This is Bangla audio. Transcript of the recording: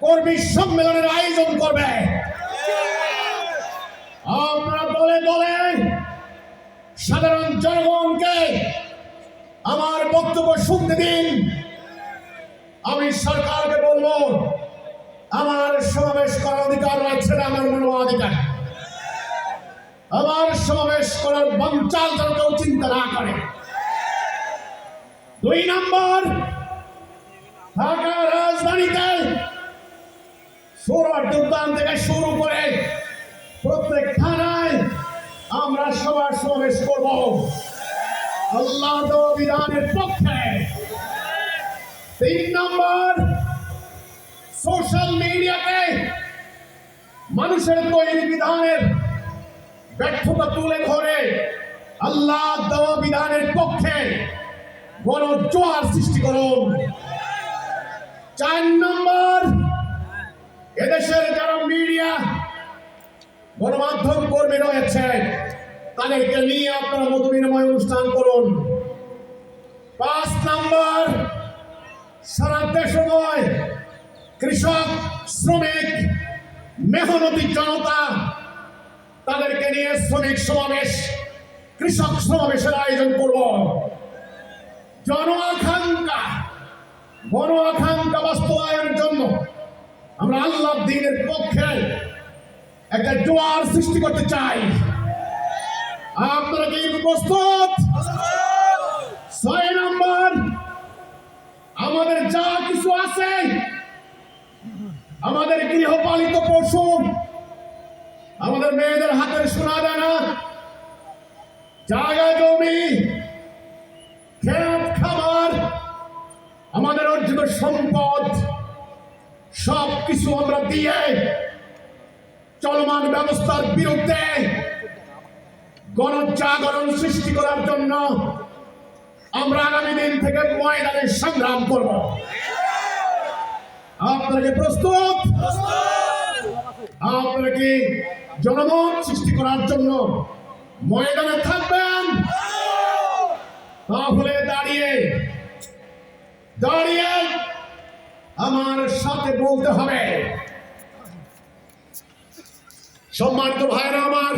কর্মী সম্মেলনের আয়োজন করবে। আপনারা দলে দলে সাধারণ জনগণকে আমার বক্তব্য শুনতে দিন। আমি সরকারকে বলবো, আমার সমাবেশ করার অধিকার রয়েছে না, আমার মানবাধিকার। আমার সমাবেশ করার বানচাল যেন কেউ চিন্তা না করে। 2 নম্বর, ঢাকা রাজধানীতে সোহরাওয়ার্দী উদ্যান থেকে শুরু করে প্রত্যেক থানায় আমরা সমাবেশ করব আল্লাহ বিধানের পক্ষে। 3 নম্বর, সোশ্যাল মিডিয়াতে মানুষের তৈরি বিধানের ব্যর্থতা তুলে ধরে আল্লাহ দেওয়া বিধানের পক্ষে গণজোয়ার সৃষ্টি করুন। 4 নম্বর, এদেশের যারা মিডিয়া গণমাধ্যম কর্মী রয়েছে তাদেরকে নিয়ে আপনারা মত বিনিময় অনুষ্ঠান করুন। 5 নম্বর, সারা দেশময় কৃষক, শ্রমিক, মেহনতি জনতা তাদেরকে নিয়ে শ্রমিক সমাবেশ, কৃষক সমাবেশের আয়োজন করব। গণ আকাঙ্ক্ষা বাস্তবায়নের জন্য আমরা আল্লাহ দ্বীনের পক্ষে একটা জোয়ার সৃষ্টি করতে চাই। আপনারা কি প্রস্তুত? 6 নম্বর, আমাদের যা কিছু আছে, আমাদের গৃহপালিত পশু, আমাদের মেয়েদের হাতের সোনা দানা, জায়গা জমি, ক্ষেত খামার, আমাদের অর্জিত সম্পদ সব কিছু আমরা দিয়ে চলমান ব্যবস্থার বিরুদ্ধে গণজাগরণ সৃষ্টি করার জন্য আমরা আগামী দিন থেকে ময়দানে সংগ্রাম করব। আপনারা কি প্রস্তুত? আপনারা কি জনমত সৃষ্টি করার জন্য ময়দানে থাকবেন? তাহলে দাঁড়িয়ে আমার সাথে বলতে হবে। সম্মানিত ভাইরা আমার,